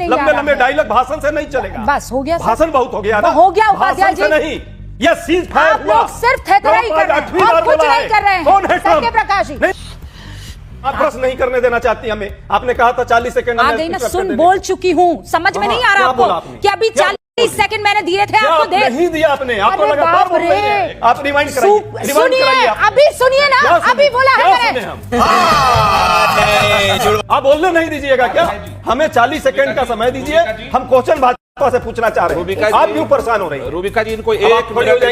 नहीं, लंबे लंबे डायलॉग भाषण से नहीं चलेगा। बस हो गया, भाषण बहुत हो गया ना, हो गया उपाध्याय जी नहीं। ये सीज फायर आप लोग सिर्फ थेथराई कर रहे हैं और कुछ नहीं कर रहे हैं। कौन है सत्य प्रकाश जी, आप प्रश्न नहीं करने देना चाहती हमें। आपने कहा था 40 सेकंड आ गई ना, सुन बोल चुकी हूँ, समझ में नहीं आ रहा आपको कि अभी 40 सेकंड मैंने दिए थे आपको, दे नहीं दिया आपने, आपको लगातार बोल रही है। आप रिवाइंड कराइए, सुनिए, अभी सुनिए ना, अभी बोला है मैंने। आप बोलने नहीं दीजिएगा क्या? हमें 40 सेकंड का समय दीजिए, हम क्वेश्चन भाजपा से पूछना चाह रहे हैं। आप क्यों परेशान हो रही हैं? रूबिका जी, इनको 1 मिनट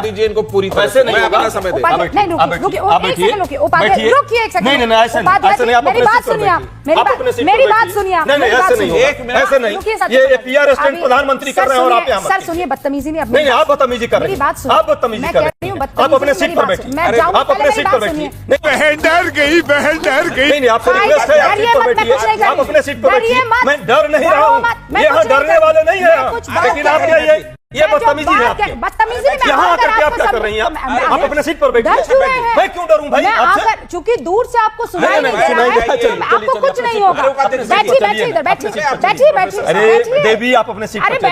दीजिए, इनको पूरी तरह ऐसे नहीं अपना समय देता। नहीं, रुकिए, एक सेकंड, रुकिए उपाध्याय, रुकिए एक सेकंड। नहीं, ऐसे नहीं, आप मेरी बात सुनिए, मेरी बात सुनिए। नहीं, ऐसे नहीं, ऐसे नहीं, ये पीआर स्टैंड प्रधानमंत्री कर रहे हैं और आप यहाँ सर सुनिए, बदतमीजी नहीं, नहीं, आप बदतमीजी कर रहे हैं, आप बदतमीजी कर रहे हैं। आप अपने सीट पर बैठिए, आप अपने सीट पर बैठिए। बहन डर गई, बहन डर गई। नहीं, आपसे रिक्वेस्ट है, आप सीट पर बैठिए, आप अपने सीट पर बैठिए। मैं डर नहीं रहा हूँ, यहाँ डरने वाले नहीं है, लेकिन आप ये बदतमीजी है आपकी। बदतमीजी यहाँ आकर के आप क्या कर रही हैं? आप अपने सीट पर बैठिए। मैं क्यों डरूं भाई आपसे? चूंकि दूर से आपको सुनाई नहीं दे रहा है, आपको कुछ नहीं होगा। बैठिए इधर, बैठिए। अरे देवी, आप अपने सीट पर चलिए।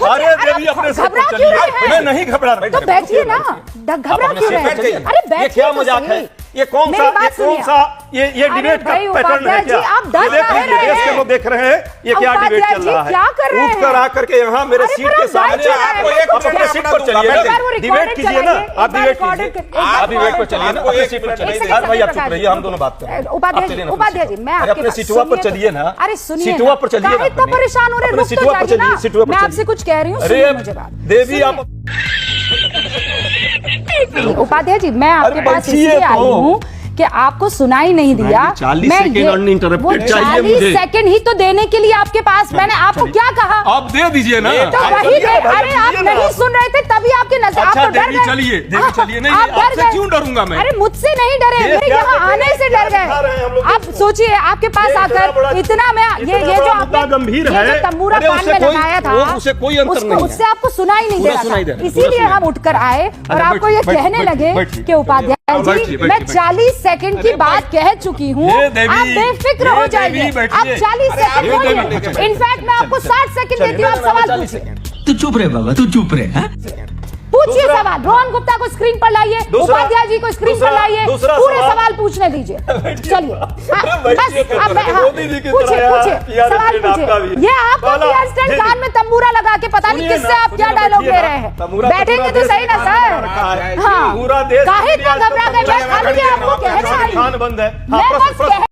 अरे देवी, अपने सीट पर चलिए। मैं नहीं घबरा रहा, तो बैठिए ना, घबरा क्यों रहे हैं? अरे बैठिए, क्या मजाक है? ये कौन सा ये डिबेट का पैटर्न है क्या? देश के लोग देख रहे हैं ये क्या डिबेट चल रहा है। उठ कर आकर के यहाँ मेरे सीट के सामने आप अपने सीट पर चलिए, डिबेट कीजिए ना, आप डिबेट कीजिए, आप डिबेट पर चलिए ना, अपने सीट पर चलिए। भाई आप चुप रहिए, हम दोनों बात करें। उपाध्याय जी, मैं अपने सीटुआ पर चलिए ना। अरे सुनिए, सीटुआ पर चलिए ना, इतना परेशान हो रहे, रुक तो जाइए ना। मैं आपसे कुछ कह रही हूँ, सुनिए मुझे बात। देवी आप उपाध्याय जी, मैं आपके पास इसलिए आई हूँ कि आपको सुनाई नहीं दिया। 40 सेकंड अनइंटरप्टेड चाहिए मुझे। 40 सेकंड ही तो देने के लिए आपके पास, मैंने आपको क्या कहा? आप दे दीजिए ना। तो वही दे, अरे आप नहीं सुन रहे थे तभी आपके नजर, आप तो डर गए। चलिए, नहीं, आपसे क्यों डरूंगा मैं? अरे मुझसे नहीं डरे, मेरे यहाँ आने से डर गए। आप सोचिए, आपके पास आकर इतना मैं ये जो आपने गंभीर है, तंबूरा पान में लगाया था, उससे कोई अंतर नहीं है, उससे आपको सुनाई नहीं दे रहा था, इसीलिए हम उठकर आए और आपको ये कहने लगे कि उपाध्याय जी, मैं 40 सेकंड की बात कह चुकी हूँ, आप बेफिक्र हो जाइए। आप 40 सेकंड बोलिए, इनफैक्ट मैं आपको 60 सेकंड देती हूँ, आप सवाल पूछिए। तू चुप रहे बाबा, तू चुप रहे। पूछिए सवाल, रोहन गुप्ता को स्क्रीन पर लाइए, उपाध्याय जी को स्क्रीन पर लाइए, पूरे सवाल पूछने दीजिए। चलिए, बस आप पूछिए, सवाल पूछिए। ये आप पीआर स्टैंड कान में तंबूरा लगा के पता नहीं किससे आप क्या डायलॉग ले रहे हैं। बैठेंगे तो सही ना सर। हाँ, काहे इतना घबरा गए? मैं आपको कहने आई हूँ, मैं बस